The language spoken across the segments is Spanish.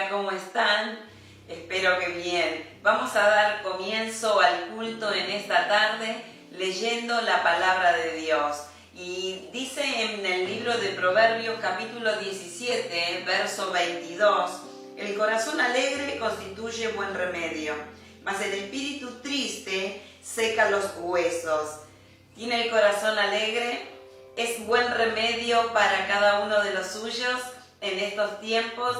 Hola, ¿cómo están? Espero que bien. Vamos a dar comienzo al culto en esta tarde leyendo la palabra de Dios. Y dice en el libro de Proverbios capítulo 17, verso 22, el corazón alegre constituye buen remedio, mas el espíritu triste seca los huesos. ¿Tiene el corazón alegre? Es buen remedio para cada uno de los suyos en estos tiempos.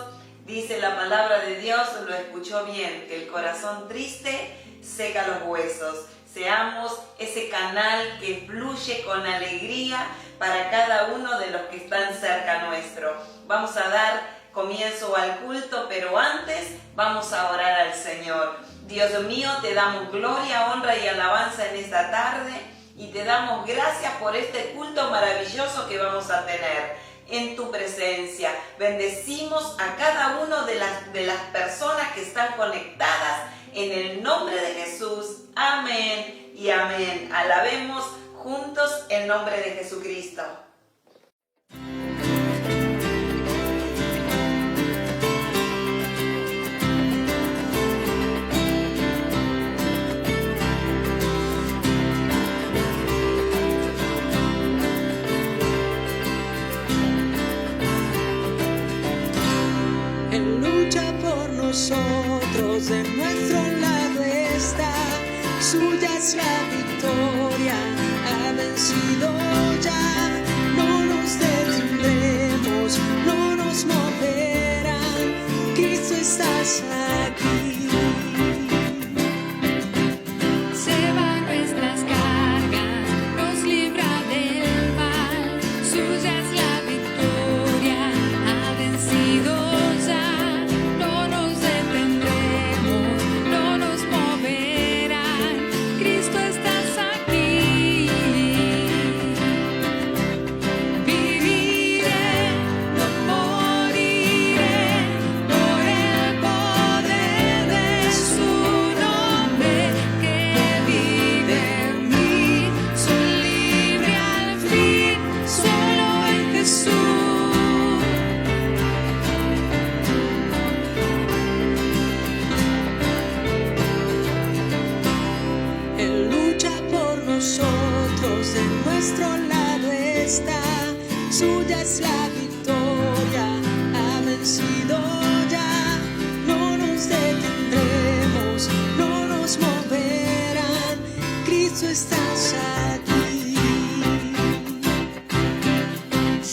Dice la palabra de Dios, lo escuchó bien, que el corazón triste seca los huesos. Seamos ese canal que fluye con alegría para cada uno de los que están cerca nuestro. Vamos a dar comienzo al culto, pero antes vamos a orar al Señor. Dios mío, te damos gloria, honra y alabanza en esta tarde y te damos gracias por este culto maravilloso que vamos a tener en tu presencia. Bendecimos a cada uno de las personas que están conectadas en el nombre de Jesús. Amén y amén. Alabemos juntos el nombre de Jesucristo. Nosotros de nuestro lado está, suya es la victoria, ha vencido ya, no nos detendremos, no nos moverán, Cristo estás aquí. Suya es la victoria, ha vencido ya, no nos detendremos, no nos moverán, Cristo estás aquí.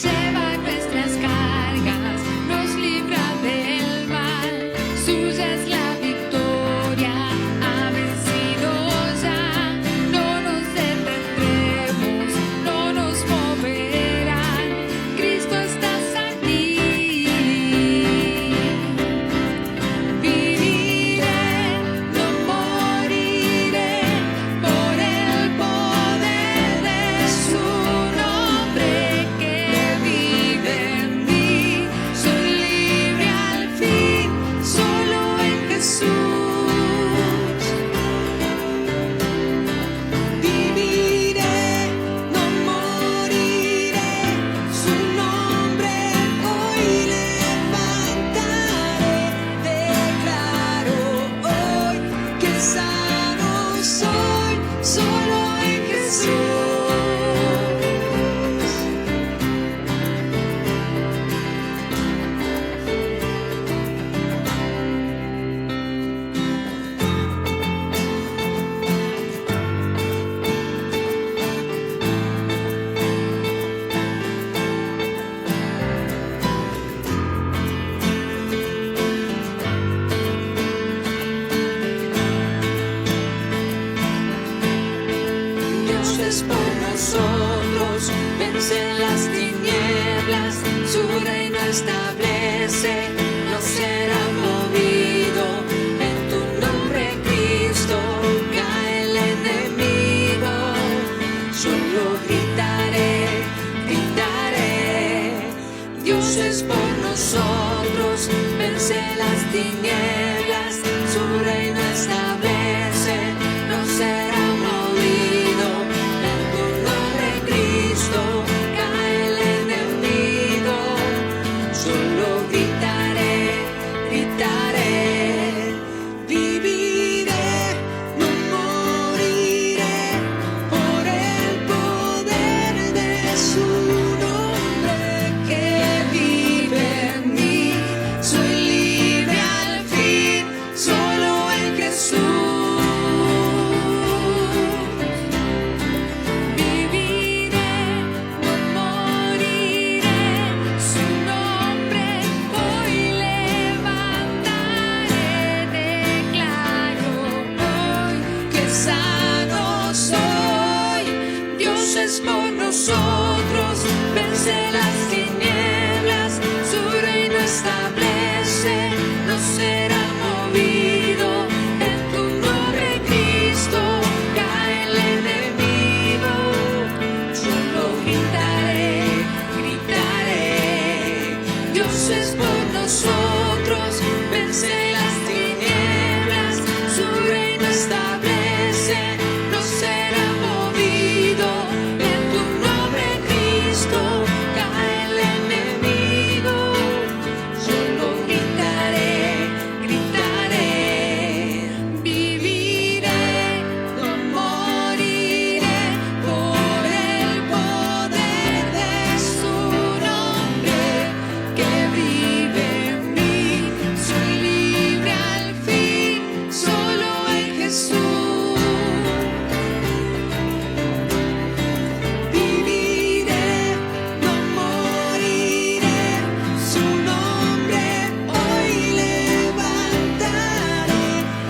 Lleva nuestras cargas, nos libra del mal, suya es la victoria, ha vencido ya, no nos detendremos, no nos moverán. Cristo estás aquí. Viviré, no moriré por el poder de su nombre que vive en mí. Soy libre al fin, solo en Jesús. Viviré, no moriré. Su nombre hoy levantaré, declaro hoy que sano soy, solo en Jesús. Dios es por nosotros, vence las tinieblas, su reino establece, no será movido. En tu nombre, Cristo, cae el enemigo. Solo gritaré, gritaré. Dios es por nosotros, vence las tinieblas, su reino establece, no será movido. En tu nombre, Cristo, cae el enemigo. Solo gritaré, gritaré. Dios es por nosotros, vence las tinieblas, su reino establece, no será movido. En tu nombre, Cristo, cae el enemigo. Solo gritaré, gritaré. Dios es por nosotros, vence las tinieblas, su reino establece, no será movido. En tu nombre, Cristo, cae el enemigo. Solo gritaré, gritaré. Viviré, no moriré por el poder de su nombre que vive en mí. Soy libre al fin, solo en Jesús. Viviré, no moriré, su nombre hoy levantaré.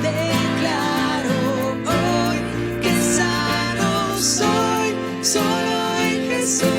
Declaro hoy que sano soy, solo en Jesús.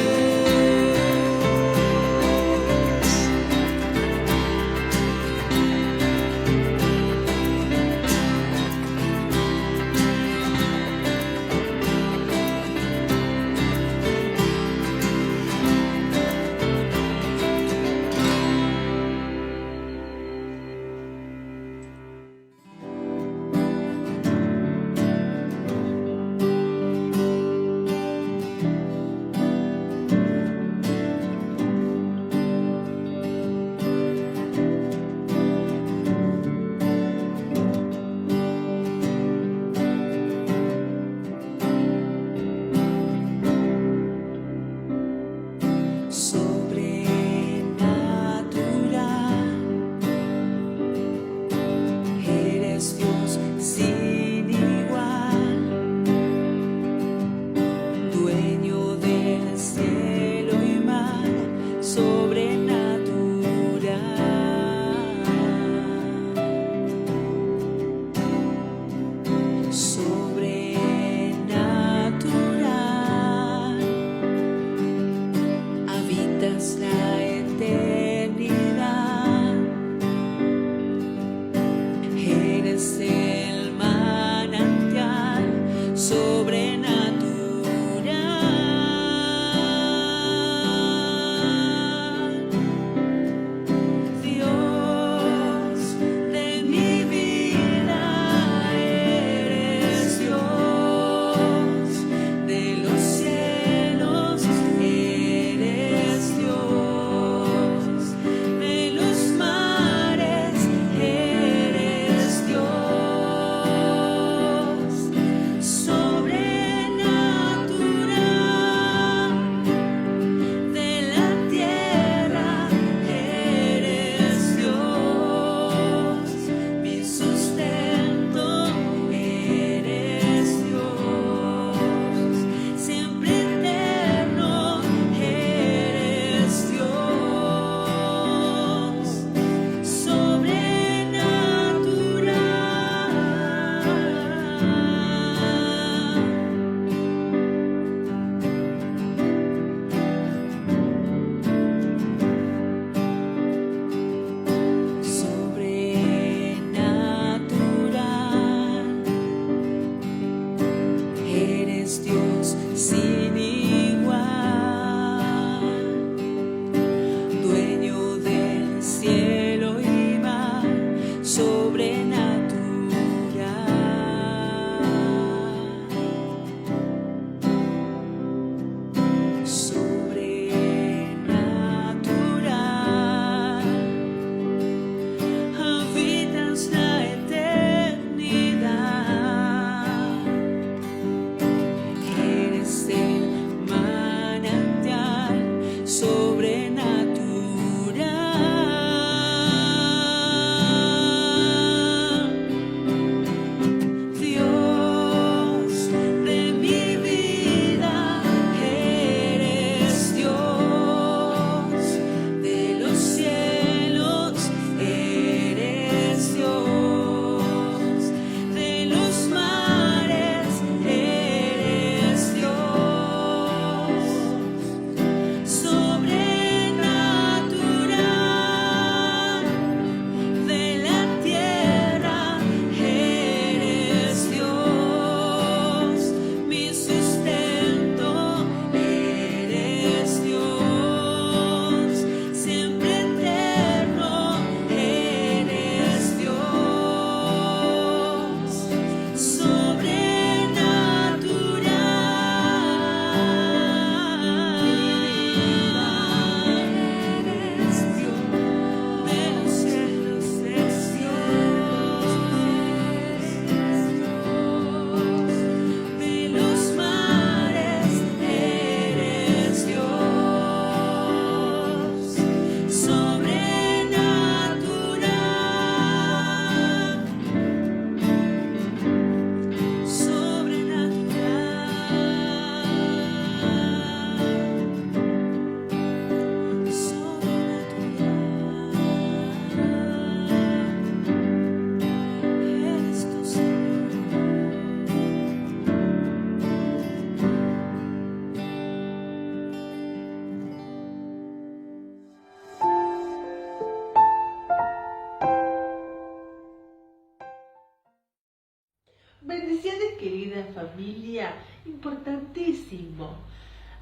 familia, importantísimo.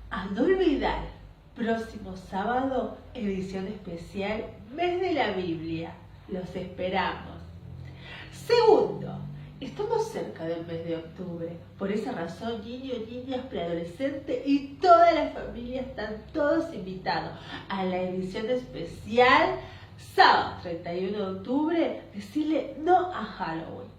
A no olvidar, próximo sábado, edición especial, Mes de la Biblia. Los esperamos. Segundo, estamos cerca del mes de octubre. Por esa razón, niños, niñas, preadolescentes y toda la familia están todos invitados a la edición especial sábado 31 de octubre. Decirle no a Halloween.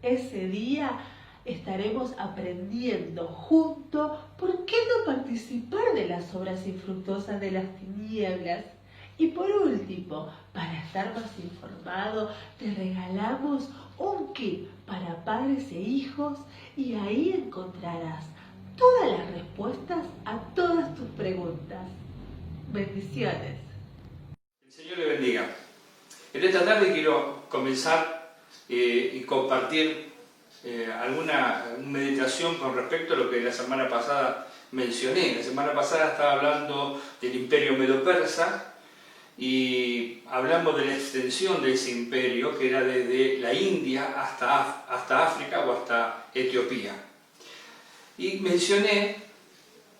Ese día estaremos aprendiendo juntos por qué no participar de las obras infructuosas de las tinieblas. Y por último, para estar más informado, te regalamos un kit para padres e hijos y ahí encontrarás todas las respuestas a todas tus preguntas. Bendiciones. El Señor le bendiga. En esta tarde quiero comenzar y compartir alguna meditación con respecto a lo que la semana pasada mencioné. La semana pasada estaba hablando del imperio medo-persa y hablamos de la extensión de ese imperio que era desde la India hasta África o hasta Etiopía. Y mencioné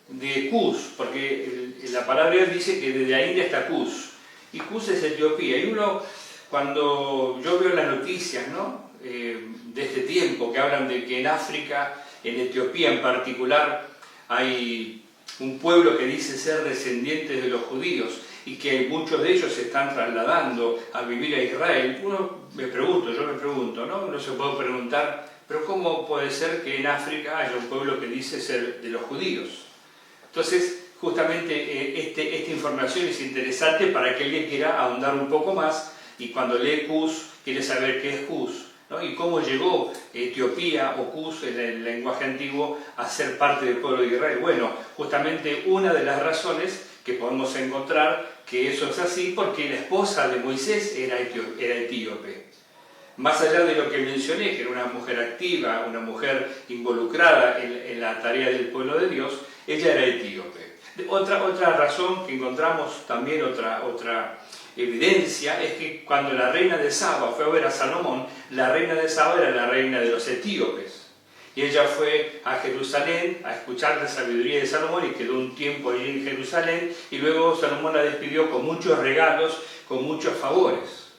de Cus, porque la palabra dice que desde la India hasta Cus, y Cus es Etiopía. Y uno, cuando yo veo las noticias, ¿no? De este tiempo, que hablan de que en África, en Etiopía en particular, hay un pueblo que dice ser descendiente de los judíos y que muchos de ellos se están trasladando a vivir a Israel. Yo me pregunto, ¿no? Uno se puede preguntar, pero ¿cómo puede ser que en África haya un pueblo que dice ser de los judíos? Entonces, justamente esta información es interesante para que alguien quiera ahondar un poco más y cuando lee Cus, quiere saber qué es Cus, ¿no? Y cómo llegó Etiopía o Cus, en el lenguaje antiguo, a ser parte del pueblo de Israel. Bueno, justamente una de las razones que podemos encontrar que eso es así, porque la esposa de Moisés era etíope. Más allá de lo que mencioné, que era una mujer activa, una mujer involucrada en la tarea del pueblo de Dios, ella era etíope. Otra razón que encontramos también, otra evidencia, es que cuando la reina de Saba fue a ver a Salomón, la reina de Saba era la reina de los etíopes. Y ella fue a Jerusalén a escuchar la sabiduría de Salomón y quedó un tiempo allí en Jerusalén, y luego Salomón la despidió con muchos regalos, con muchos favores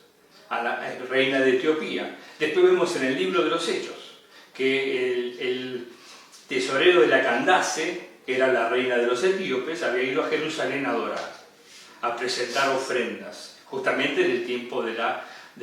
a la reina de Etiopía. Después vemos en el libro de los Hechos que el tesorero de la Candace, que era la reina de los etíopes, había ido a Jerusalén a adorar, a presentar ofrendas, justamente en el tiempo de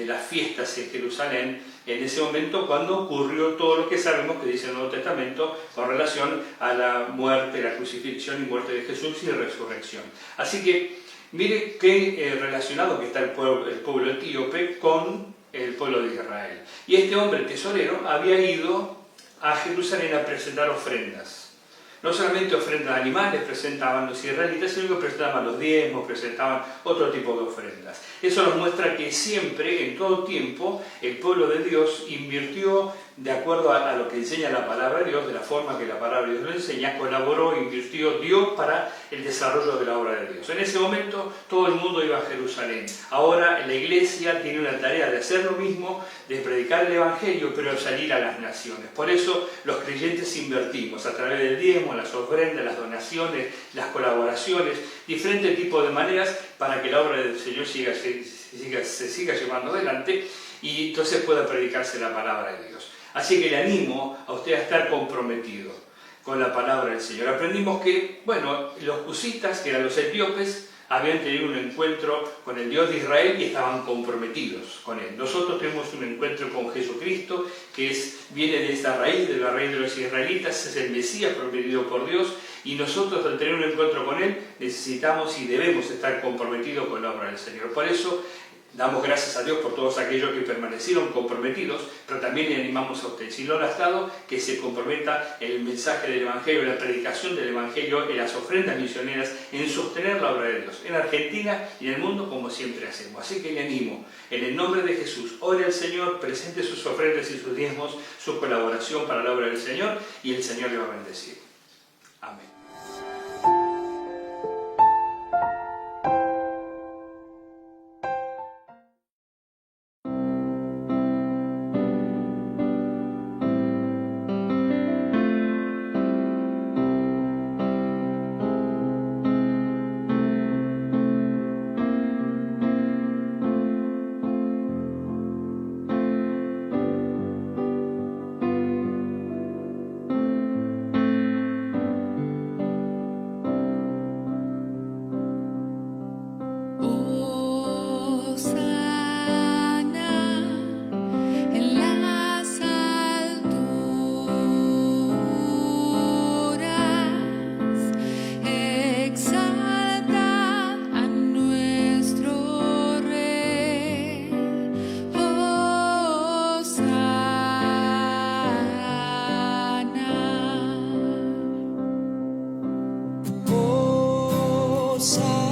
las fiestas en Jerusalén, en ese momento cuando ocurrió todo lo que sabemos que dice el Nuevo Testamento con relación a la muerte, la crucifixión y muerte de Jesús y resurrección. Así que mire qué relacionado que está el pueblo etíope con el pueblo de Israel. Y este hombre tesorero había ido a Jerusalén a presentar ofrendas. No solamente ofrendas animales presentaban los israelitas, sino que presentaban los diezmos, presentaban otro tipo de ofrendas. Eso nos muestra que siempre, en todo tiempo, el pueblo de Dios invirtió de acuerdo a lo que enseña la palabra de Dios, de la forma que la palabra de Dios lo enseña, colaboró, invirtió, dio para el desarrollo de la obra de Dios. En ese momento todo el mundo iba a Jerusalén. Ahora la iglesia tiene una tarea de hacer lo mismo, de predicar el evangelio, pero salir a las naciones. Por eso los creyentes invertimos a través del diezmo, las ofrendas, las donaciones, las colaboraciones, diferentes tipos de maneras para que la obra del Señor se siga llevando adelante y entonces pueda predicarse la palabra de Dios. Así que le animo a usted a estar comprometido con la palabra del Señor. Aprendimos que, los cusitas, que eran los etíopes, habían tenido un encuentro con el Dios de Israel y estaban comprometidos con Él. Nosotros tenemos un encuentro con Jesucristo, que viene de esta raíz, de la raíz de los israelitas, es el Mesías prometido por Dios, y nosotros al tener un encuentro con Él necesitamos y debemos estar comprometidos con la obra del Señor. Por eso damos gracias a Dios por todos aquellos que permanecieron comprometidos, pero también le animamos a usted, si no lo ha estado, que se comprometa en el mensaje del Evangelio, en la predicación del Evangelio, en las ofrendas misioneras, en sostener la obra de Dios, en Argentina y en el mundo como siempre hacemos. Así que le animo, en el nombre de Jesús, ore al Señor, presente sus ofrendas y sus diezmos, su colaboración para la obra del Señor, y el Señor le va a bendecir. Amén. está.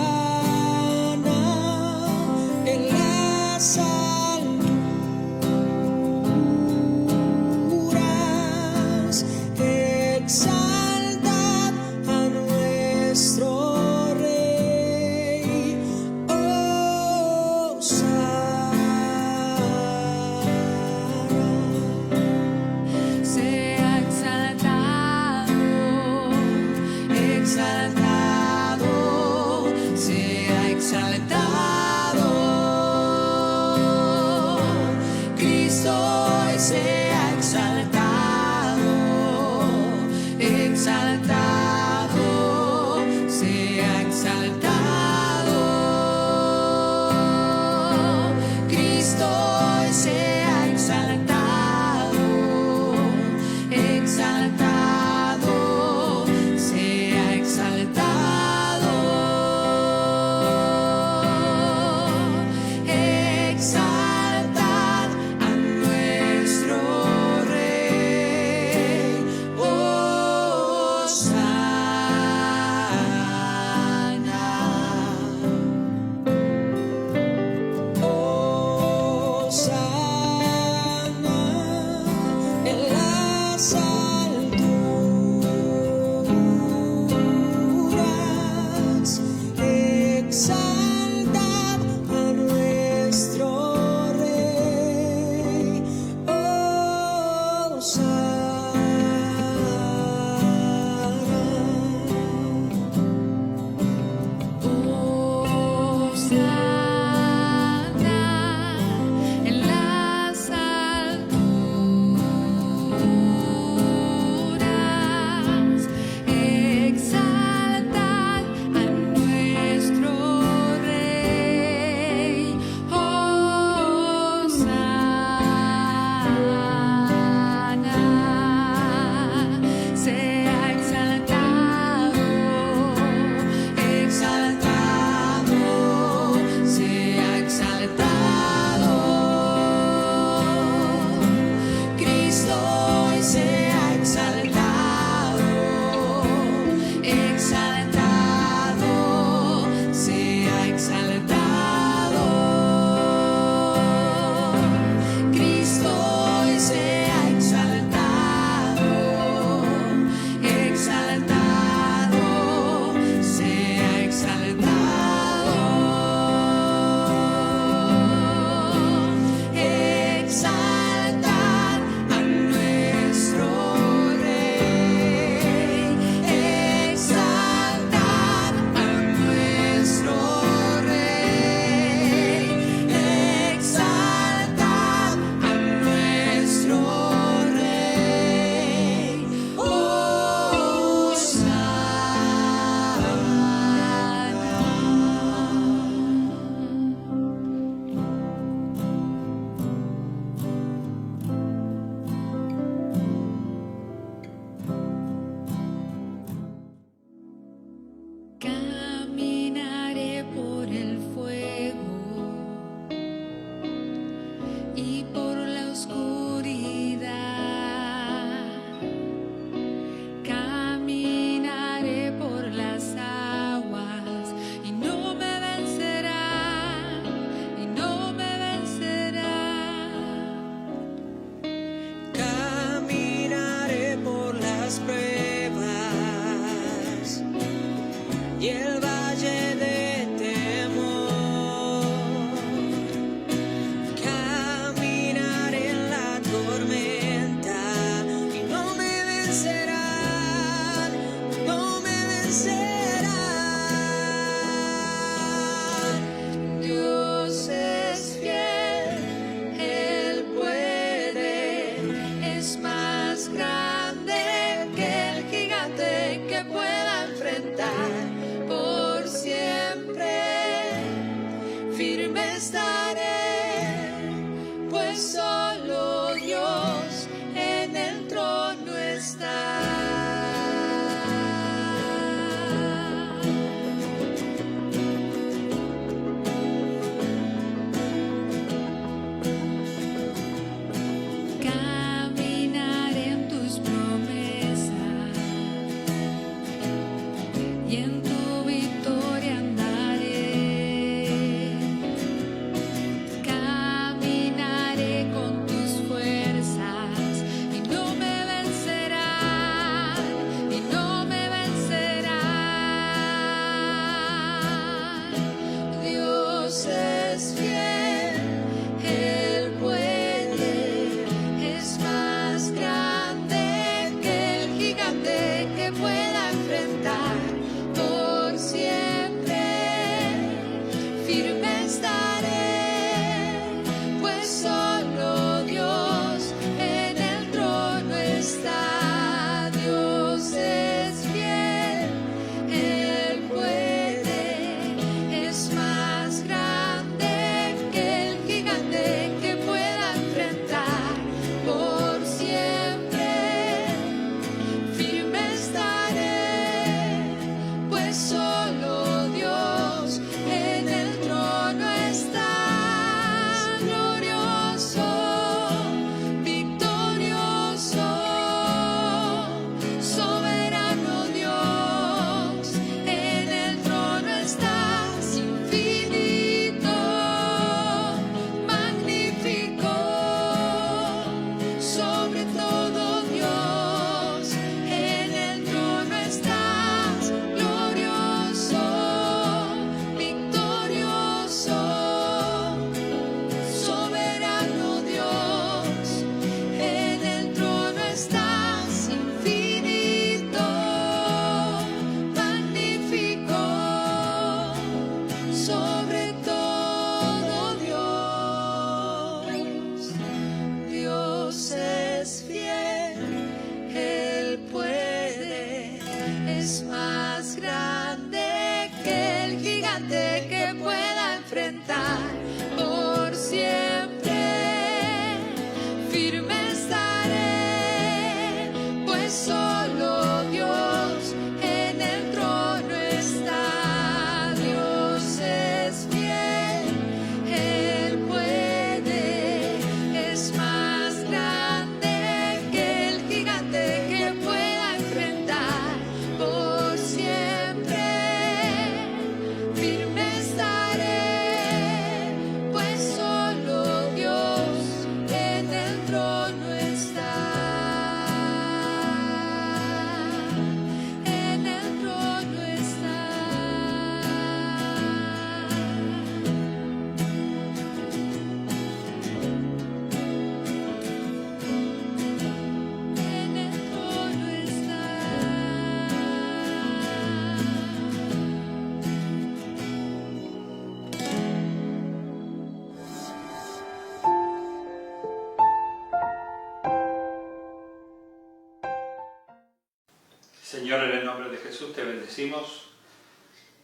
Jesús, te bendecimos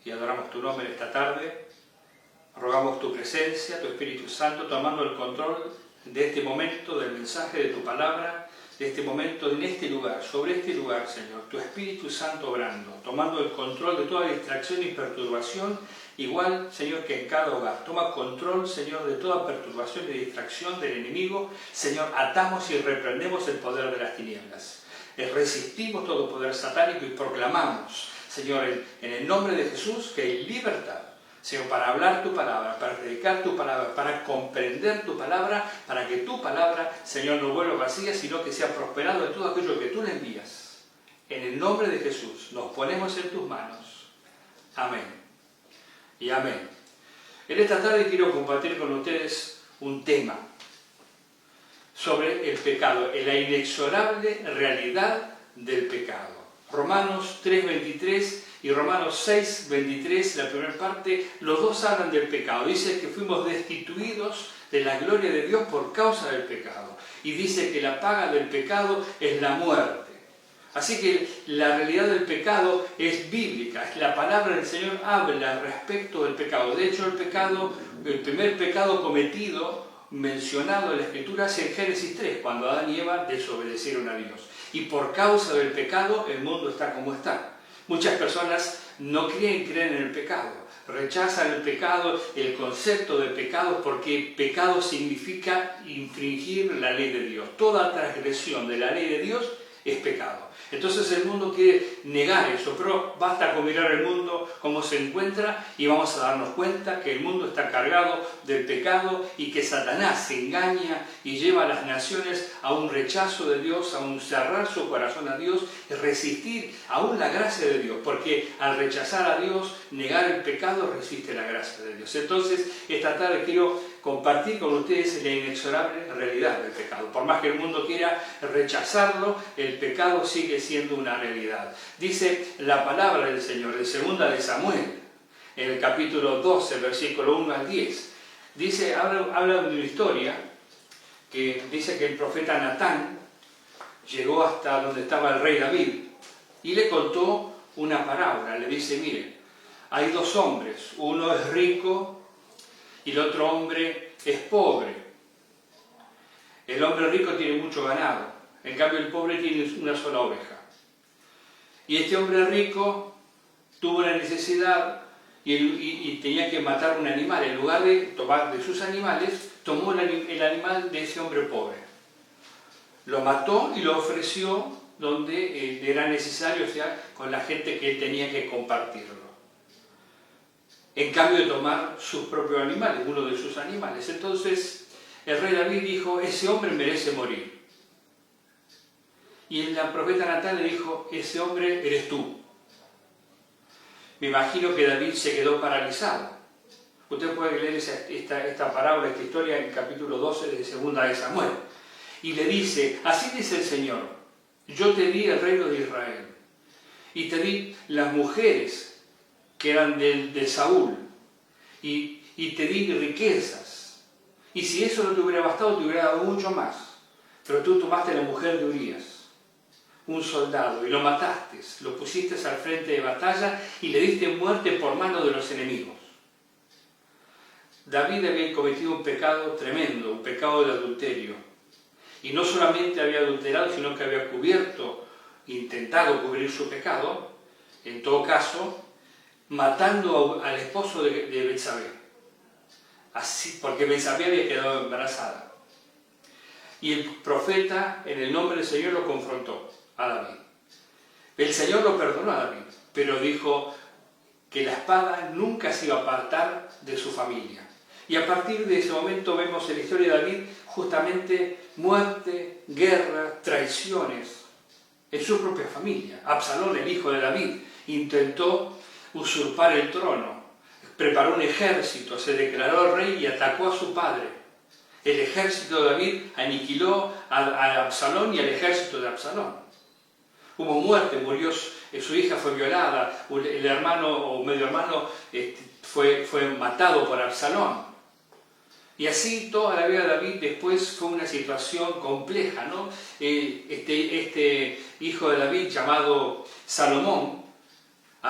y adoramos tu nombre esta tarde. Rogamos tu presencia, tu Espíritu Santo, tomando el control de este momento, del mensaje de tu palabra, de este momento, en este lugar, sobre este lugar, Señor. Tu Espíritu Santo obrando, tomando el control de toda distracción y perturbación, igual, Señor, que en cada hogar. Toma control, Señor, de toda perturbación y distracción del enemigo. Señor, atamos y reprendemos el poder de las tinieblas. Resistimos todo poder satánico y proclamamos, Señor, en el nombre de Jesús, que hay libertad, Señor, para hablar tu palabra, para predicar tu palabra, para comprender tu palabra, para que tu palabra, Señor, no vuelva vacía, sino que sea prosperado en todo aquello que tú le envías. En el nombre de Jesús nos ponemos en tus manos. Amén. Y amén. En esta tarde quiero compartir con ustedes un tema sobre el pecado, la inexorable realidad del pecado. Romanos 3:23 y Romanos 6:23, la primera parte, los dos hablan del pecado. Dice que fuimos destituidos de la gloria de Dios por causa del pecado. Y dice que la paga del pecado es la muerte. Así que la realidad del pecado es bíblica. La palabra del Señor habla respecto del pecado. De hecho, el primer pecado cometido, mencionado en la Escritura, es en Génesis 3, cuando Adán y Eva desobedecieron a Dios. Y por causa del pecado, el mundo está como está. Muchas personas no creen en el pecado, rechazan el pecado, el concepto de pecado, porque pecado significa infringir la ley de Dios. Toda transgresión de la ley de Dios es pecado. Entonces el mundo quiere negar eso, pero basta con mirar el mundo cómo se encuentra y vamos a darnos cuenta que el mundo está cargado del pecado y que Satanás se engaña y lleva a las naciones a un rechazo de Dios, a un cerrar su corazón a Dios y resistir aún la gracia de Dios, porque al rechazar a Dios, negar el pecado, resiste la gracia de Dios. Entonces, esta tarde quiero compartir con ustedes la inexorable realidad del pecado. Por más que el mundo quiera rechazarlo, el pecado sigue siendo una realidad. Dice la palabra del Señor en 2 de Samuel, en el capítulo 12, versículo 1 al 10. Dice, habla de una historia que dice que el profeta Natán llegó hasta donde estaba el rey David y le contó una parábola. Le dice, mire, hay dos hombres, uno es rico y el otro hombre es pobre. El hombre rico tiene mucho ganado, en cambio el pobre tiene una sola oveja. Y este hombre rico tuvo una necesidad y tenía que matar un animal. En lugar de tomar de sus animales, tomó el animal de ese hombre pobre. Lo mató y lo ofreció donde era necesario, o sea, con la gente que él tenía que compartirlo. En cambio de tomar sus propios animales, uno de sus animales. Entonces el rey David dijo, ese hombre merece morir. Y el profeta Natán le dijo, ese hombre eres tú. Me imagino que David se quedó paralizado. Usted puede leer esta parábola, esta historia en el capítulo 12 de 2 de Samuel. Y le dice, así dice el Señor, yo te di el reino de Israel. Y te di las mujeres que eran de Saúl, y te di riquezas. Y si eso no te hubiera bastado, te hubiera dado mucho más. Pero tú tomaste la mujer de Urías, un soldado, y lo mataste, lo pusiste al frente de batalla y le diste muerte por mano de los enemigos. David había cometido un pecado tremendo, un pecado de adulterio. Y no solamente había adulterado, sino que había intentado cubrir su pecado, en todo caso, matando al esposo de Betsabé, así, porque Betsabé había quedado embarazada. Y el profeta, en el nombre del Señor, lo confrontó a David. El Señor lo perdonó a David, pero dijo que la espada nunca se iba a apartar de su familia. Y a partir de ese momento vemos en la historia de David justamente muerte, guerra, traiciones en su propia familia. Absalón, el hijo de David, intentó usurpar el trono, preparó un ejército, se declaró rey y atacó a su padre. El ejército de David aniquiló a Absalón y al ejército de Absalón. Hubo muerte, murió, su hija fue violada, el hermano o medio hermano fue matado por Absalón. Y así toda la vida de David después fue una situación compleja, ¿no? Este hijo de David llamado Salomón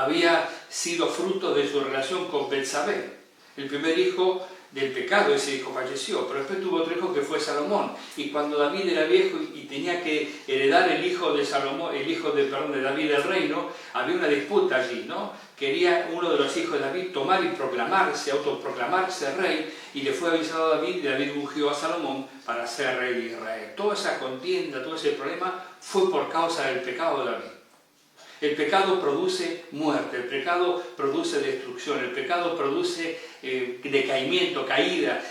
había sido fruto de su relación con Betsabé. El primer hijo del pecado, ese hijo falleció, pero después tuvo otro hijo que fue Salomón. Y cuando David era viejo y tenía que heredar el hijo de Salomón, de David el reino, había una disputa allí, ¿no? Quería uno de los hijos de David tomar y autoproclamarse rey, y le fue avisado a David, y David ungió a Salomón para ser rey de Israel. Toda esa contienda, todo ese problema fue por causa del pecado de David. El pecado produce muerte, el pecado produce destrucción, el pecado produce decaimiento, caída,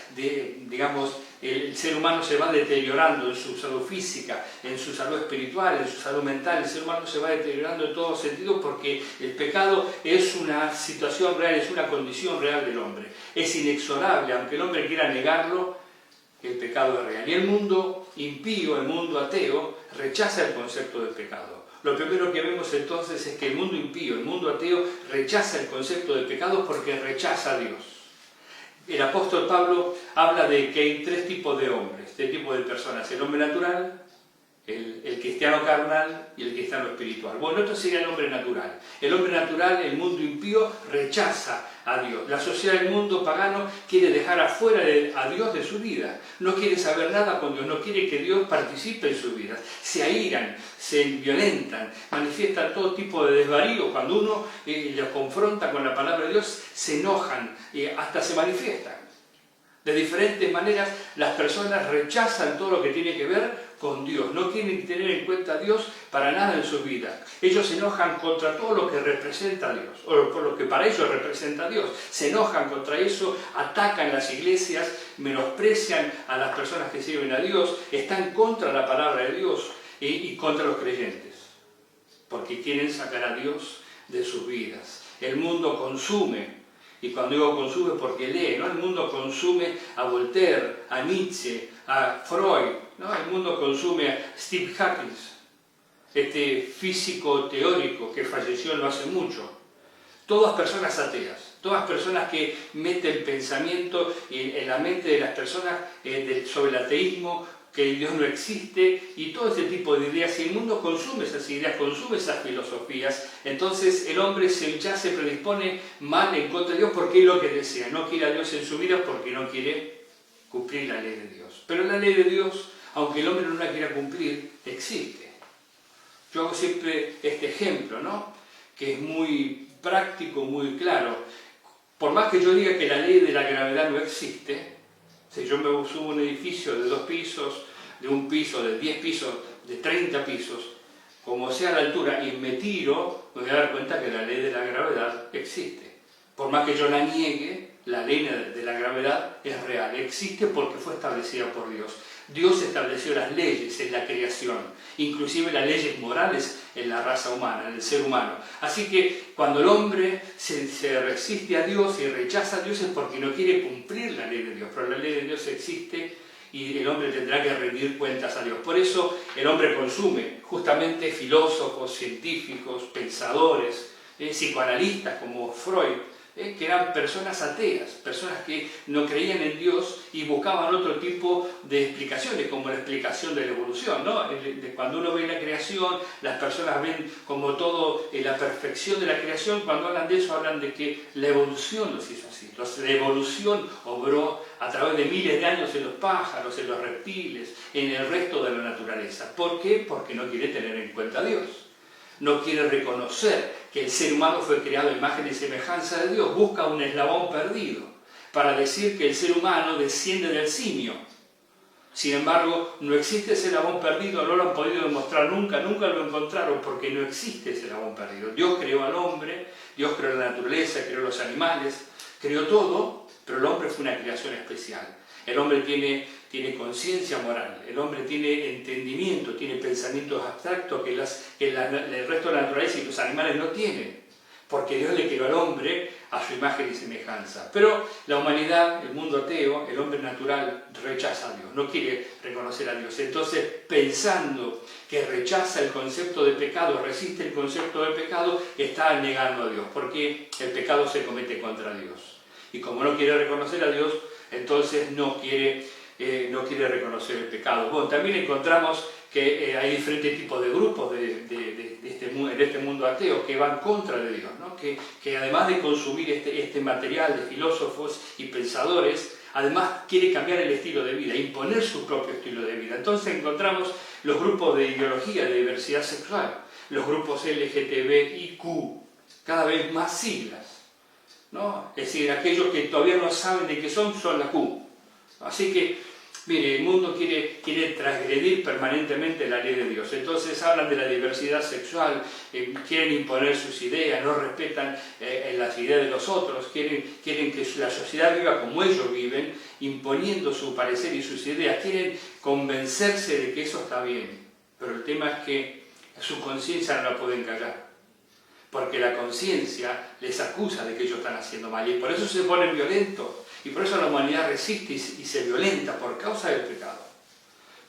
el ser humano se va deteriorando en su salud física, en su salud espiritual, en su salud mental. El ser humano se va deteriorando en todos sentidos porque el pecado es una situación real, es una condición real del hombre. Es inexorable, aunque el hombre quiera negarlo, el pecado es real. Y el mundo impío, el mundo ateo, rechaza el concepto del pecado. Lo primero que vemos entonces es que el mundo impío, el mundo ateo, rechaza el concepto del pecado porque rechaza a Dios. El apóstol Pablo habla de que hay tres tipos de hombres, tres tipos de personas: el hombre natural, el cristiano carnal y el cristiano espiritual. Bueno, esto sería el hombre natural. El hombre natural, el mundo impío, rechaza a Dios. La sociedad del mundo pagano quiere dejar afuera a Dios de su vida. No quiere saber nada con Dios, no quiere que Dios participe en sus vidas. Se airan, se violentan, manifiestan todo tipo de desvarío. Cuando uno los confronta con la palabra de Dios, se enojan, hasta se manifiestan. De diferentes maneras, las personas rechazan todo lo que tiene que ver con Dios. No quieren tener en cuenta a Dios para nada en su vida. Ellos se enojan contra todo lo que representa a Dios, o por lo que para ellos representa a Dios. Se enojan contra eso, atacan las iglesias, menosprecian a las personas que sirven a Dios, están contra la palabra de Dios y contra los creyentes, porque quieren sacar a Dios de sus vidas. El mundo consume. Y cuando digo consume, porque lee, ¿no? El mundo consume a Voltaire, a Nietzsche, a Freud, ¿no? El mundo consume a Steve Hawkins, este físico teórico que falleció no hace mucho. Todas personas ateas, todas personas que meten pensamiento en la mente de las personas sobre el ateísmo, que Dios no existe y todo este tipo de ideas. Si el mundo consume esas ideas, consume esas filosofías, entonces el hombre ya se predispone mal en contra de Dios porque es lo que desea. No quiere a Dios en su vida porque no quiere cumplir la ley de Dios. Pero la ley de Dios, aunque el hombre no la quiera cumplir, existe. Yo hago siempre este ejemplo, ¿no? Que es muy práctico, muy claro. Por más que yo diga que la ley de la gravedad no existe, si yo me subo a un edificio de 2 pisos, de 1 piso, de 10 pisos, de 30 pisos, como sea la altura, y me tiro, me voy a dar cuenta que la ley de la gravedad existe. Por más que yo la niegue, la ley de la gravedad es real, existe porque fue establecida por Dios. Dios estableció las leyes en la creación, inclusive las leyes morales en la raza humana, en el ser humano. Así que cuando el hombre se resiste a Dios y rechaza a Dios es porque no quiere cumplir la ley de Dios, pero la ley de Dios existe y el hombre tendrá que rendir cuentas a Dios. Por eso el hombre consume justamente filósofos, científicos, pensadores, psicoanalistas como Freud, que eran personas ateas, personas que no creían en Dios y buscaban otro tipo de explicaciones, como la explicación de la evolución, ¿no? Cuando uno ve la creación, las personas ven como todo la perfección de la creación. Cuando hablan de eso, hablan de que la evolución los hizo así. La evolución obró a través de miles de años en los pájaros, en los reptiles, en el resto de la naturaleza. ¿Por qué? Porque no quiere tener en cuenta a Dios. No quiere reconocer que el ser humano fue creado a imagen y semejanza de Dios. Busca un eslabón perdido para decir que el ser humano desciende del simio. Sin embargo, no existe ese eslabón perdido, no lo han podido demostrar nunca lo encontraron porque no existe ese eslabón perdido. Dios creó al hombre, Dios creó la naturaleza, creó los animales, creó todo, pero el hombre fue una creación especial. El hombre tiene conciencia moral, el hombre tiene entendimiento, tiene pensamientos abstractos que el resto de la naturaleza y los animales no tienen, porque Dios le creó al hombre a su imagen y semejanza. Pero la humanidad, el mundo ateo, el hombre natural rechaza a Dios, no quiere reconocer a Dios. Entonces, pensando que rechaza el concepto de pecado, resiste el concepto de pecado, está negando a Dios, porque el pecado se comete contra Dios. Y como no quiere reconocer a Dios, entonces no quiere no quiere reconocer el pecado. Bueno, también encontramos que hay diferentes tipos de grupos en este mundo ateo que van contra de Dios, ¿no? que además de consumir este material de filósofos y pensadores, además quiere cambiar el estilo de vida, imponer su propio estilo de vida. Entonces encontramos los grupos de ideología de diversidad sexual, los grupos LGTBIQ, cada vez más siglas, ¿no? Es decir, aquellos que todavía no saben de qué son la Q. Así que, mire, el mundo quiere transgredir permanentemente la ley de Dios. Entonces hablan de la diversidad sexual, quieren imponer sus ideas, no respetan las ideas de los otros, quieren que la sociedad viva como ellos viven, imponiendo su parecer y sus ideas, quieren convencerse de que eso está bien. Pero el tema es que su conciencia no la pueden callar, porque la conciencia les acusa de que ellos están haciendo mal, y por eso se ponen violentos. Y por eso la humanidad resiste y se violenta por causa del pecado.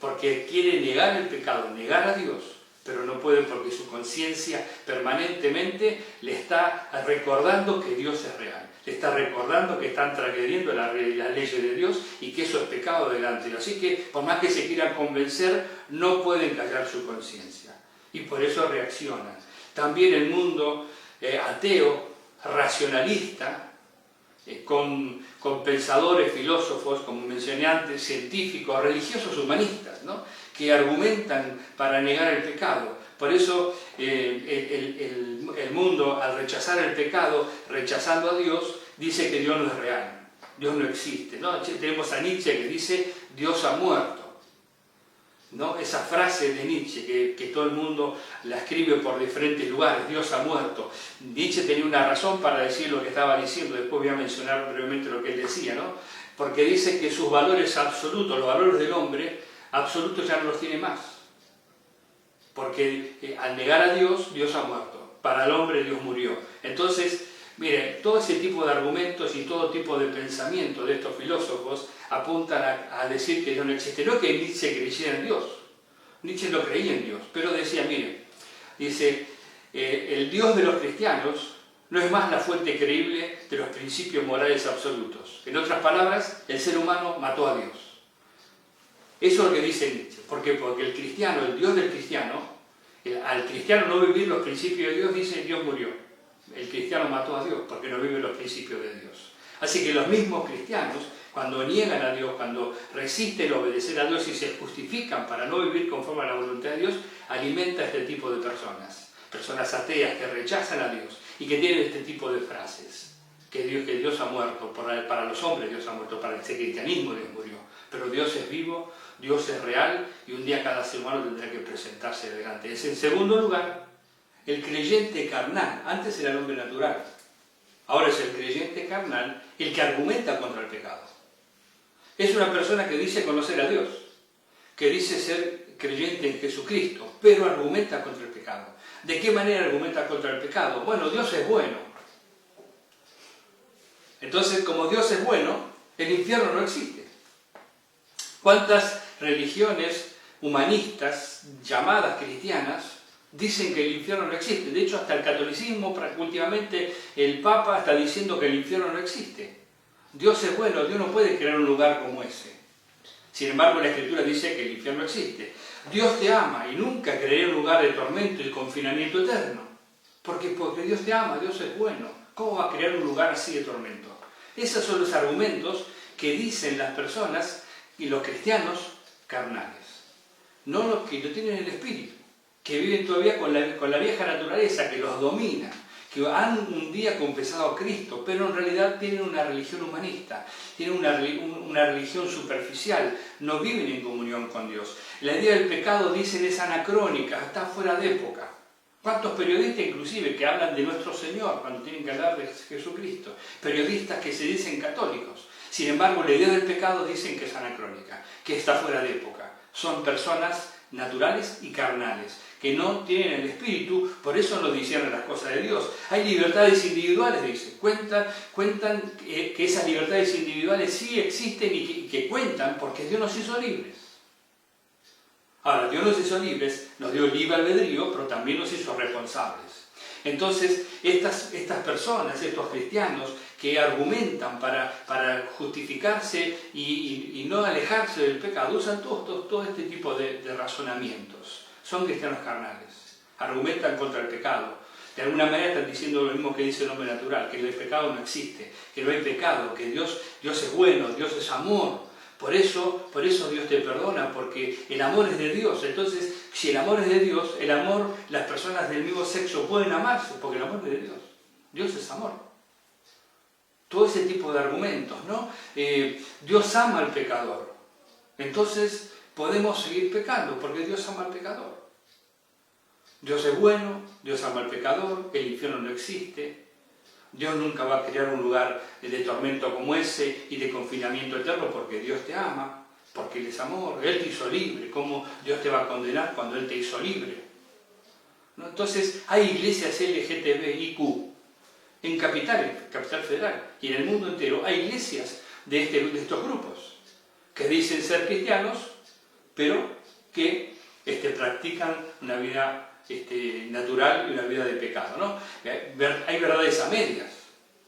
Porque quiere negar el pecado, negar a Dios, pero no pueden porque su conciencia permanentemente le está recordando que Dios es real. Le está recordando que están transgrediendo las leyes de Dios y que eso es pecado delante de Dios. Así que por más que se quieran convencer, no pueden callar su conciencia. Y por eso reaccionan. También el mundo ateo, racionalista, con pensadores, filósofos, como mencioné antes, científicos, religiosos, humanistas, ¿no? Que argumentan para negar el pecado. Por eso el mundo, al rechazar el pecado, rechazando a Dios, dice que Dios no es real, Dios no existe, ¿no? Tenemos a Nietzsche que dice Dios ha muerto, ¿no? Esa frase de Nietzsche que todo el mundo la escribe por diferentes lugares, Dios ha muerto. Nietzsche tenía una razón para decir lo que estaba diciendo, después voy a mencionar brevemente lo que él decía, ¿no? Porque dice que sus valores absolutos, los valores del hombre, absolutos ya no los tiene más. Porque al negar a Dios, Dios ha muerto. Para el hombre Dios murió. Entonces, mire, todo ese tipo de argumentos y todo tipo de pensamiento de estos filósofos apuntan a decir que Dios no existe. No que Nietzsche creyera en Dios. Nietzsche no creía en Dios, pero decía, mire, dice, el Dios de los cristianos no es más la fuente creíble de los principios morales absolutos. En otras palabras, el ser humano mató a Dios. Eso es lo que dice Nietzsche. ¿Por qué? Porque el cristiano, el Dios del cristiano, al cristiano no vivir los principios de Dios, dice Dios murió. El cristiano mató a Dios porque no vive los principios de Dios. Así que los mismos cristianos, cuando niegan a Dios, cuando resisten obedecer a Dios y se justifican para no vivir conforme a la voluntad de Dios, alimenta a este tipo de personas. Personas ateas que rechazan a Dios y que tienen este tipo de frases. Que Dios ha muerto, para los hombres Dios ha muerto, para el cristianismo Dios murió. Pero Dios es vivo, Dios es real y un día cada ser humano tendrá que presentarse delante de él. En segundo lugar, el creyente carnal. Antes era el hombre natural. Ahora es el creyente carnal el que argumenta contra el pecado. Es una persona que dice conocer a Dios, que dice ser creyente en Jesucristo, pero argumenta contra el pecado. ¿De qué manera argumenta contra el pecado? Bueno, Dios es bueno. Entonces, como Dios es bueno, el infierno no existe. ¿Cuántas religiones humanistas llamadas cristianas dicen que el infierno no existe? De hecho, hasta el catolicismo, últimamente el Papa está diciendo que el infierno no existe. Dios es bueno, Dios no puede crear un lugar como ese. Sin embargo, la Escritura dice que el infierno existe. Dios te ama y nunca creará un lugar de tormento y confinamiento eterno. Porque Dios te ama, Dios es bueno. ¿Cómo va a crear un lugar así de tormento? Esos son los argumentos que dicen las personas y los cristianos carnales. No los que no tienen el espíritu, que viven todavía con la vieja naturaleza, que los domina, que han un día confesado a Cristo, pero en realidad tienen una religión humanista, tienen una religión superficial, no viven en comunión con Dios. La idea del pecado, dicen, es anacrónica, está fuera de época. ¿Cuántos periodistas inclusive que hablan de nuestro Señor cuando tienen que hablar de Jesucristo? Periodistas que se dicen católicos. Sin embargo, la idea del pecado dicen que es anacrónica, que está fuera de época. Son personas naturales y carnales, que no tienen el espíritu, por eso no disciernen las cosas de Dios. Hay libertades individuales, dice. Cuentan que esas libertades individuales sí existen y que cuentan porque Dios nos hizo libres. Ahora, Dios nos hizo libres, nos dio libre albedrío, pero también nos hizo responsables. Entonces, estas personas, estos cristianos que argumentan para justificarse y no alejarse del pecado, usan todo este tipo de razonamientos. Son cristianos carnales, argumentan contra el pecado. De alguna manera están diciendo lo mismo que dice el hombre natural, que el pecado no existe, que no hay pecado, que Dios es bueno, Dios es amor. Por eso Dios te perdona, porque el amor es de Dios. Entonces, si el amor es de Dios, las personas del mismo sexo pueden amarse, porque el amor es de Dios. Dios es amor. Todo ese tipo de argumentos, ¿no? Dios ama al pecador. Entonces, podemos seguir pecando, porque Dios ama al pecador. Dios es bueno, Dios ama al pecador, el infierno no existe. Dios nunca va a crear un lugar de tormento como ese y de confinamiento eterno, porque Dios te ama, porque Él es amor, Él te hizo libre. ¿Cómo Dios te va a condenar cuando Él te hizo libre? ¿No? Entonces, hay iglesias LGTBIQ en Capital Federal y en el mundo entero. Hay iglesias de estos grupos que dicen ser cristianos, pero que practican una vida natural y una vida de pecado, ¿no? Hay verdades a medias,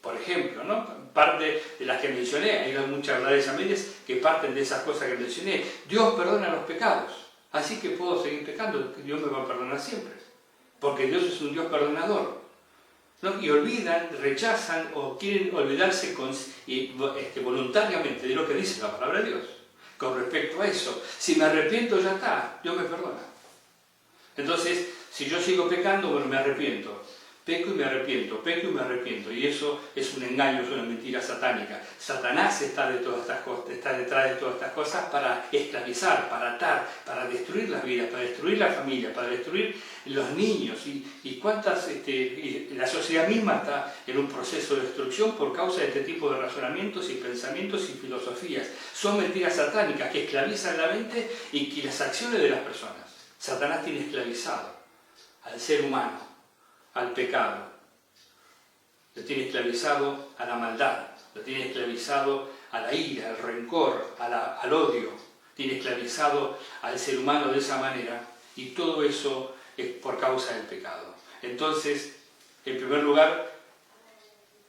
por ejemplo, ¿no? Parte de las que mencioné, hay muchas verdades a medias que parten de esas cosas que mencioné. Dios perdona los pecados, así que puedo seguir pecando, Dios me va a perdonar siempre, porque Dios es un Dios perdonador, ¿no? Y olvidan, rechazan o quieren olvidarse voluntariamente de lo que dice la palabra de Dios con respecto a eso. Si me arrepiento, ya está, Dios me perdona. Entonces, si yo sigo pecando, bueno, me arrepiento. Peco y me arrepiento. Y eso es un engaño, es una mentira satánica. Satanás está detrás de todas estas cosas para esclavizar, para atar, para destruir las vidas, para destruir la familia, para destruir los niños. Y la sociedad misma está en un proceso de destrucción por causa de este tipo de razonamientos y pensamientos y filosofías. Son mentiras satánicas que esclavizan la mente y las acciones de las personas. Satanás tiene esclavizado al ser humano, al pecado. Lo tiene esclavizado a la maldad, lo tiene esclavizado a la ira, al rencor, al odio. Tiene esclavizado al ser humano de esa manera, y todo eso es por causa del pecado. Entonces, en primer lugar,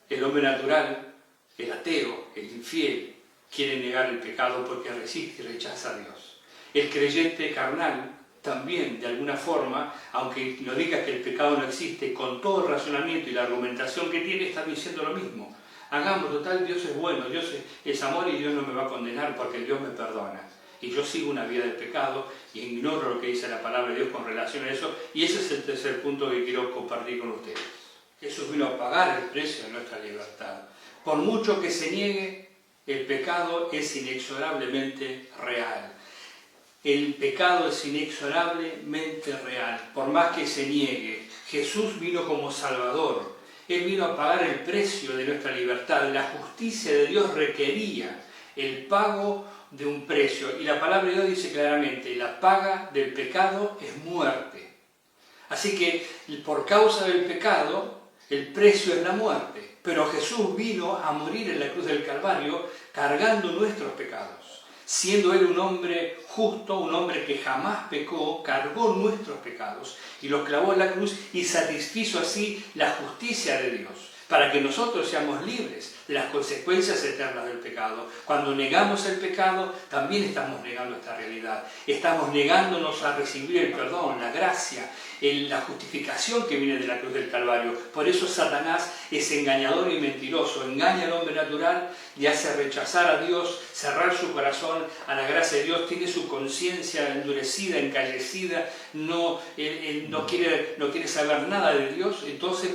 el hombre natural, el ateo, el infiel, quiere negar el pecado porque resiste y rechaza a Dios. El creyente carnal también, de alguna forma, aunque no diga que el pecado no existe, con todo el razonamiento y la argumentación que tiene, está diciendo lo mismo. Hagamos, total, Dios es bueno, Dios es amor y Dios no me va a condenar porque Dios me perdona. Y yo sigo una vida de pecado y ignoro lo que dice la palabra de Dios con relación a eso. Y ese es el tercer punto que quiero compartir con ustedes. Jesús vino a pagar el precio de nuestra libertad. Por mucho que se niegue, el pecado es inexorablemente real. El pecado es inexorablemente real, por más que se niegue. Jesús vino como Salvador. Él vino a pagar el precio de nuestra libertad. La justicia de Dios requería el pago de un precio. Y la palabra de Dios dice claramente, la paga del pecado es muerte. Así que por causa del pecado, el precio es la muerte. Pero Jesús vino a morir en la cruz del Calvario cargando nuestros pecados. Siendo Él un hombre justo, un hombre que jamás pecó, cargó nuestros pecados y los clavó en la cruz y satisfizo así la justicia de Dios, para que nosotros seamos libres de las consecuencias eternas del pecado. Cuando negamos el pecado, también estamos negando esta realidad. Estamos negándonos a recibir el perdón, la gracia, la justificación que viene de la cruz del Calvario. Por eso Satanás es engañador y mentiroso. Engaña al hombre natural, le hace rechazar a Dios, cerrar su corazón a la gracia de Dios. Tiene su conciencia endurecida, encallecida, él no quiere saber nada de Dios. Entonces,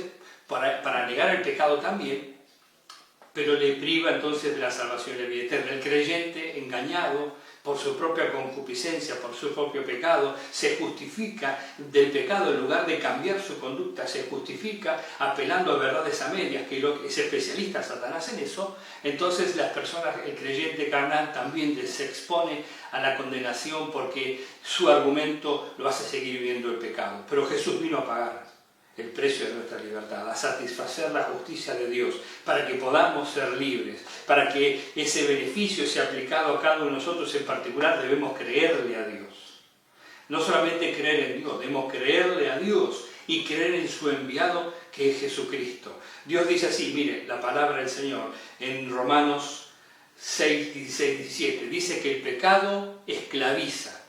para negar el pecado también, pero le priva entonces de la salvación de la vida eterna. El creyente, engañado por su propia concupiscencia, por su propio pecado, se justifica del pecado en lugar de cambiar su conducta, se justifica apelando a verdades a medias, que es especialista Satanás en eso. Entonces las personas, el creyente carnal también se expone a la condenación porque su argumento lo hace seguir viviendo el pecado. Pero Jesús vino a pagar el precio de nuestra libertad, a satisfacer la justicia de Dios, para que podamos ser libres, para que ese beneficio sea aplicado a cada uno de nosotros en particular. Debemos creerle a Dios. No solamente creer en Dios, debemos creerle a Dios y creer en su enviado, que es Jesucristo. Dios dice así, mire, la palabra del Señor en Romanos 6, 16, 17, dice que el pecado esclaviza.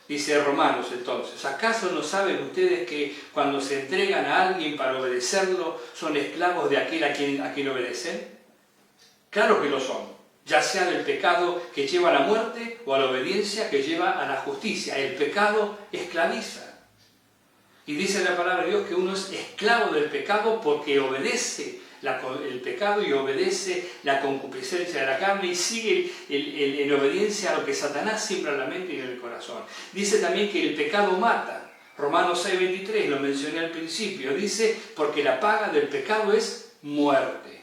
Dice Romanos entonces, ¿acaso no saben ustedes que cuando se entregan a alguien para obedecerlo, son esclavos de aquel a quien obedecen? Claro que lo son, ya sea del pecado que lleva a la muerte o a la obediencia que lleva a la justicia. El pecado esclaviza. Y dice la palabra de Dios que uno es esclavo del pecado porque obedece el pecado y obedece la concupiscencia de la carne y sigue en obediencia a lo que Satanás siembra en la mente y en el corazón. Dice también que el pecado mata. Romanos 6:23, lo mencioné al principio, dice, porque la paga del pecado es muerte.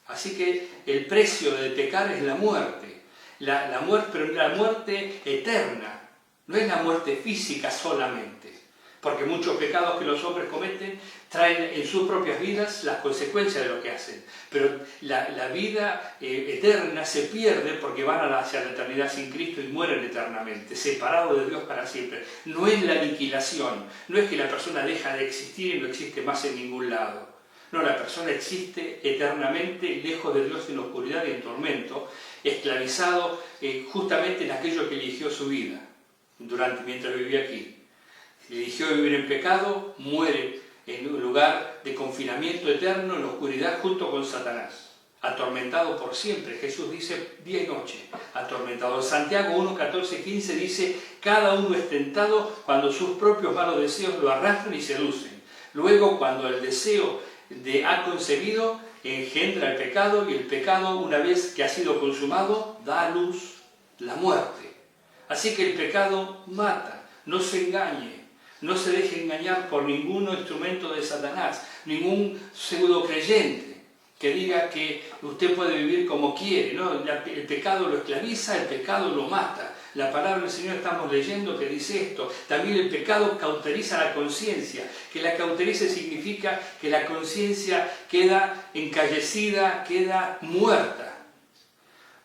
Así que el precio de pecar es la muerte. La muerte, pero la muerte eterna, no es la muerte física solamente. Porque muchos pecados que los hombres cometen traen en sus propias vidas las consecuencias de lo que hacen. Pero la vida eterna se pierde porque van hacia la eternidad sin Cristo y mueren eternamente, separados de Dios para siempre. No es la aniquilación, no es que la persona deja de existir y no existe más en ningún lado. No, la persona existe eternamente lejos de Dios en oscuridad y en tormento, esclavizado justamente en aquello que eligió su vida mientras vivía aquí. Si eligió vivir en pecado, muere en un lugar de confinamiento eterno en la oscuridad junto con Satanás, atormentado por siempre. Jesús dice día y noche, atormentado. Santiago 1, 14, 15 dice, cada uno es tentado cuando sus propios malos deseos lo arrastran y seducen. Luego, cuando el deseo ha concebido, engendra el pecado, y el pecado, una vez que ha sido consumado, da a luz la muerte. Así que el pecado mata, no se engañe. No se deje engañar por ningún instrumento de Satanás, ningún pseudo creyente que diga que usted puede vivir como quiere. ¿No? El pecado lo esclaviza, el pecado lo mata. La palabra del Señor estamos leyendo que dice esto. También el pecado cauteriza la conciencia. Que la cauterice significa que la conciencia queda encallecida, queda muerta.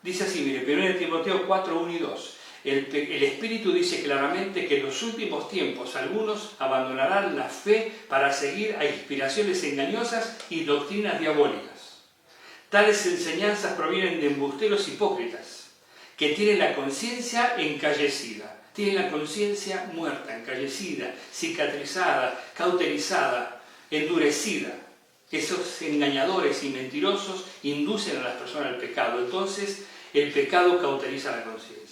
Dice así, mire, 1 Timoteo 4, 1 y 2. El Espíritu dice claramente que en los últimos tiempos algunos abandonarán la fe para seguir a inspiraciones engañosas y doctrinas diabólicas. Tales enseñanzas provienen de embusteros hipócritas, que tienen la conciencia encallecida, tienen la conciencia muerta, encallecida, cicatrizada, cauterizada, endurecida. Esos engañadores y mentirosos inducen a las personas al pecado. Entonces, el pecado cauteriza la conciencia.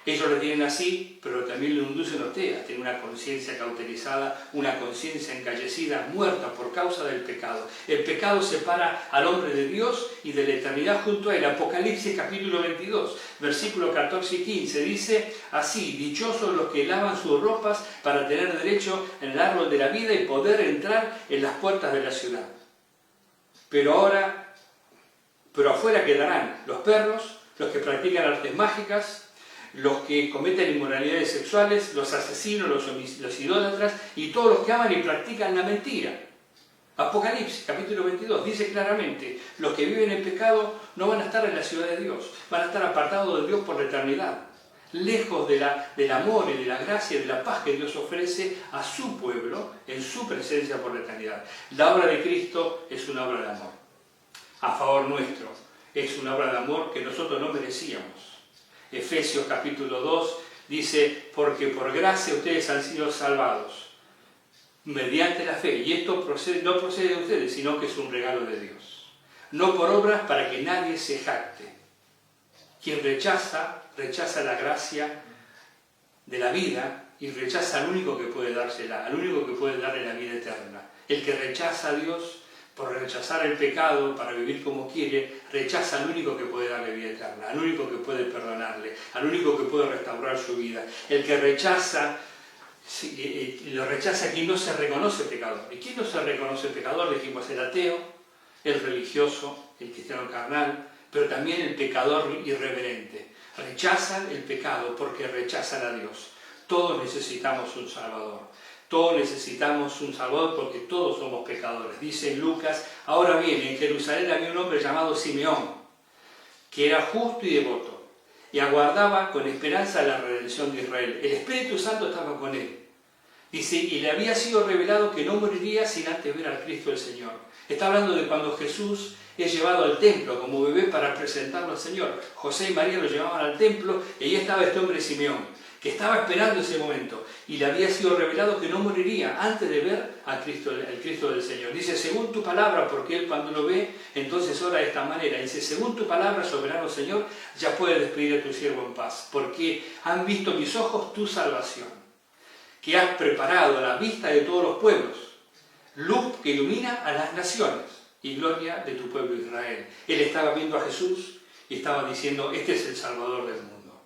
Ellos le tienen así, pero también lo inducen a usted a tener una conciencia cauterizada, una conciencia encallecida, muerta por causa del pecado. El pecado separa al hombre de Dios y de la eternidad junto a él. Apocalipsis capítulo 22, versículos 14 y 15, dice así, dichosos los que lavan sus ropas para tener derecho en el árbol de la vida y poder entrar en las puertas de la ciudad. Pero afuera quedarán los perros, los que practican artes mágicas, los que cometen inmoralidades sexuales, los asesinos, los idólatras y todos los que aman y practican la mentira. Apocalipsis, capítulo 22, dice claramente, los que viven en pecado no van a estar en la ciudad de Dios, van a estar apartados de Dios por la eternidad, lejos del amor y de la gracia y de la paz que Dios ofrece a su pueblo en su presencia por la eternidad. La obra de Cristo es una obra de amor, a favor nuestro, es una obra de amor que nosotros no merecíamos. Efesios capítulo 2 dice, porque por gracia ustedes han sido salvados, mediante la fe, y esto no procede de ustedes, sino que es un regalo de Dios. No por obras para que nadie se jacte. Quien rechaza la gracia de la vida y rechaza al único que puede dársela, al único que puede darle la vida eterna. El que rechaza a Dios por rechazar el pecado para vivir como quiere, rechaza al único que puede darle vida eterna, al único que puede perdonarle, al único que puede restaurar su vida. El que rechaza, lo rechaza a quien no se reconoce pecador. ¿Y quién no se reconoce pecador? Dijimos el ateo, el religioso, el cristiano carnal, pero también el pecador irreverente. Rechazan el pecado porque rechazan a Dios. Todos necesitamos un Salvador. Todos necesitamos un Salvador porque todos somos pecadores. Dice Lucas, ahora bien, en Jerusalén había un hombre llamado Simeón, que era justo y devoto, y aguardaba con esperanza la redención de Israel. El Espíritu Santo estaba con él. Dice, y le había sido revelado que no moriría sin antes ver al Cristo del Señor. Está hablando de cuando Jesús es llevado al templo como bebé para presentarlo al Señor. José y María lo llevaban al templo y ahí estaba este hombre Simeón, que estaba esperando ese momento. Y le había sido revelado que no moriría antes de ver al Cristo del Señor. Dice, según tu palabra, porque él cuando lo ve, entonces ora de esta manera. Dice, según tu palabra, soberano Señor, ya puedes despedir a tu siervo en paz, porque han visto mis ojos tu salvación, que has preparado a la vista de todos los pueblos, luz que ilumina a las naciones y gloria de tu pueblo Israel. Él estaba viendo a Jesús y estaba diciendo, este es el Salvador del mundo.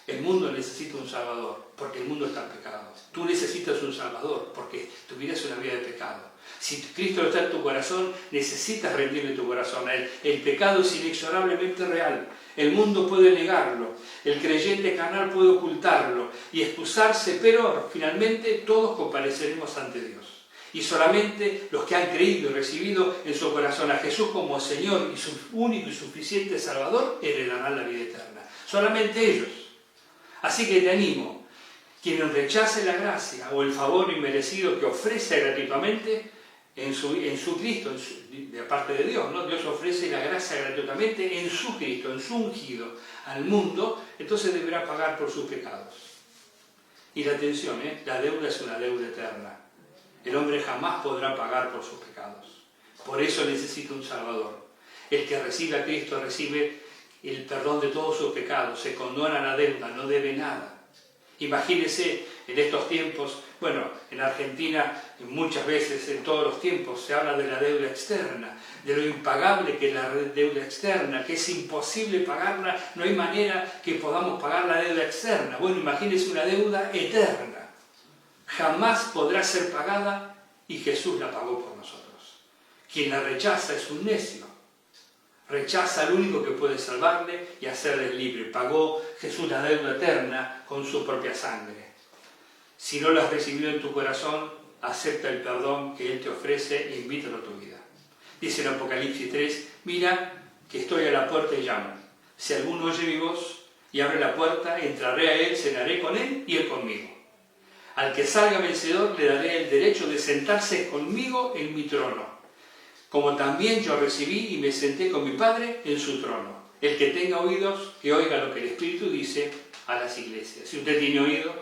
El mundo necesita un Salvador, porque el mundo está en pecado. Tú necesitas un Salvador, porque tu vida es una vida de pecado. Si Cristo está en tu corazón, necesitas rendirle tu corazón a Él. El pecado es inexorablemente real. El mundo puede negarlo, el creyente carnal puede ocultarlo y excusarse, pero finalmente todos compareceremos ante Dios. Y solamente los que han creído y recibido en su corazón a Jesús como Señor y su único y suficiente Salvador heredarán la vida eterna. Solamente ellos. Así que te animo, quien rechace la gracia o el favor inmerecido que ofrece gratuitamente en su Cristo, de parte de Dios, ¿no? Dios ofrece la gracia gratuitamente en su Cristo, en su ungido al mundo, entonces deberá pagar por sus pecados. Y la atención, la deuda es una deuda eterna. El hombre jamás podrá pagar por sus pecados. Por eso necesita un Salvador. El que recibe a Cristo recibe el perdón de todos sus pecados, se condona la deuda, no debe nada. Imagínese en estos tiempos, bueno, en Argentina muchas veces, en todos los tiempos, se habla de la deuda externa, de lo impagable que es la deuda externa, que es imposible pagarla, no hay manera que podamos pagar la deuda externa. Bueno, imagínese una deuda eterna, jamás podrá ser pagada y Jesús la pagó por nosotros. Quien la rechaza es un necio. Rechaza al único que puede salvarle y hacerle libre. Pagó Jesús la deuda eterna con su propia sangre. Si no lo has recibido en tu corazón, acepta el perdón que Él te ofrece e invítalo a tu vida. Dice en Apocalipsis 3, mira que estoy a la puerta y llamo. Si alguno oye mi voz y abre la puerta, entraré a Él, cenaré con Él y Él conmigo. Al que salga vencedor le daré el derecho de sentarse conmigo en mi trono, como también yo recibí y me senté con mi Padre en su trono. El que tenga oídos, que oiga lo que el Espíritu dice a las iglesias. Si usted tiene oído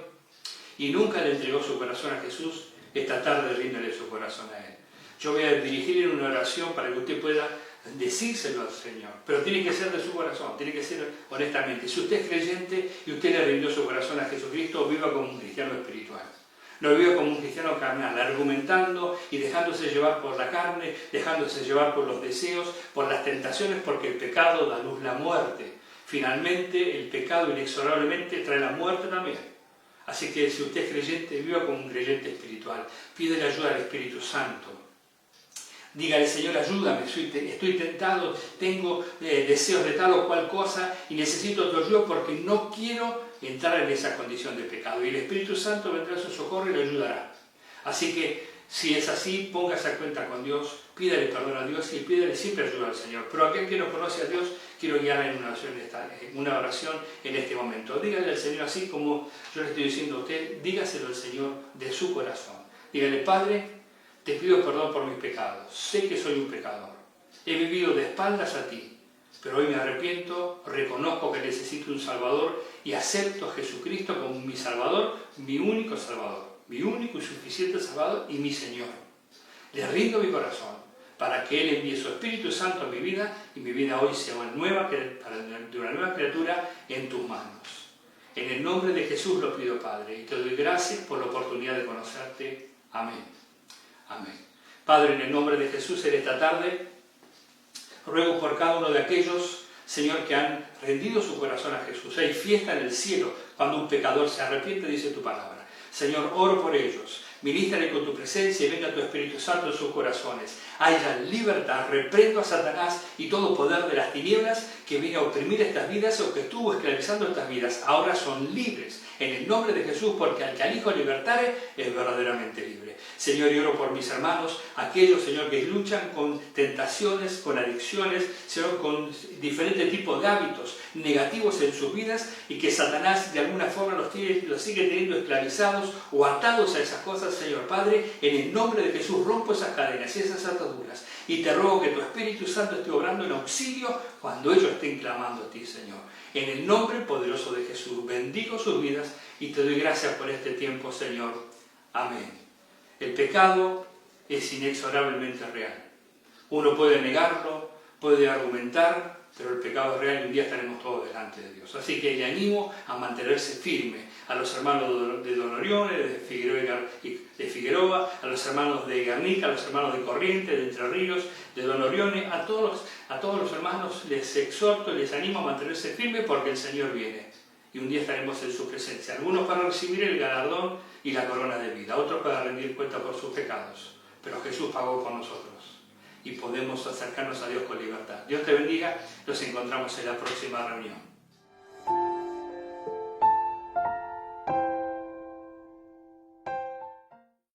y nunca le entregó su corazón a Jesús, esta tarde ríndale su corazón a Él. Yo voy a dirigir en una oración para que usted pueda decírselo al Señor, pero tiene que ser de su corazón, tiene que ser honestamente. Si usted es creyente y usted le rindió su corazón a Jesucristo, viva como un cristiano espiritual. No viva como un cristiano carnal, argumentando y dejándose llevar por la carne, dejándose llevar por los deseos, por las tentaciones, porque el pecado da luz la muerte. Finalmente, el pecado inexorablemente trae la muerte también. Así que si usted es creyente, viva como un creyente espiritual. Pídele ayuda al Espíritu Santo. Dígale, Señor, ayúdame, estoy tentado, tengo deseos de tal o cual cosa y necesito tu ayuda porque no quiero entrar en esa condición de pecado. Y el Espíritu Santo vendrá a su socorro y le ayudará. Así que, si es así, póngase a cuenta con Dios, pídale perdón a Dios y pídale siempre ayuda al Señor. Pero aquel que no conoce a Dios, quiero guiarle en una oración en este momento. Dígale al Señor así como yo le estoy diciendo a usted, dígaselo al Señor de su corazón. Dígale, Padre, te pido perdón por mis pecados. Sé que soy un pecador. He vivido de espaldas a ti, pero hoy me arrepiento, reconozco que necesito un Salvador y acepto a Jesucristo como mi Salvador, mi único y suficiente Salvador y mi Señor. Le rindo mi corazón para que Él envíe su Espíritu Santo a mi vida y mi vida hoy sea una nueva criatura en tus manos. En el nombre de Jesús lo pido, Padre, y te doy gracias por la oportunidad de conocerte. Amén. Amén. Padre, en el nombre de Jesús, en esta tarde, ruego por cada uno de aquellos, Señor, que han rendido su corazón a Jesús. Hay fiesta en el cielo cuando un pecador se arrepiente, dice tu palabra. Señor, oro por ellos. Ministrale con tu presencia y venga tu Espíritu Santo en sus corazones. Haya libertad, reprendo a Satanás y todo poder de las tinieblas que viene a oprimir estas vidas o que estuvo esclavizando estas vidas. Ahora son libres en el nombre de Jesús, porque al que al Hijo libertare es verdaderamente libre. Señor, y oro por mis hermanos, aquellos, Señor, que luchan con tentaciones, con adicciones, Señor, con diferentes tipos de hábitos negativos en sus vidas y que Satanás de alguna forma los sigue teniendo esclavizados o atados a esas cosas. Señor Padre, en el nombre de Jesús rompo esas cadenas y esas ataduras y te ruego que tu Espíritu Santo esté obrando en auxilio cuando ellos estén clamando a ti, Señor. En el nombre poderoso de Jesús, bendigo sus vidas y te doy gracias por este tiempo, Señor. Amén. El pecado es inexorablemente real. Uno puede negarlo, puede argumentar, pero el pecado es real y un día estaremos todos delante de Dios. Así que le animo a mantenerse firme a los hermanos de Don Orione, de Figueroa, a los hermanos de Guernica, a los hermanos de Corrientes, de Entre Ríos, de Don Orione, a todos los hermanos les exhorto, les animo a mantenerse firme porque el Señor viene. Y un día estaremos en su presencia. Algunos para recibir el galardón y la corona de vida, otros para rendir cuenta por sus pecados. Pero Jesús pagó por nosotros y podemos acercarnos a Dios con libertad. Dios te bendiga, nos encontramos en la próxima reunión.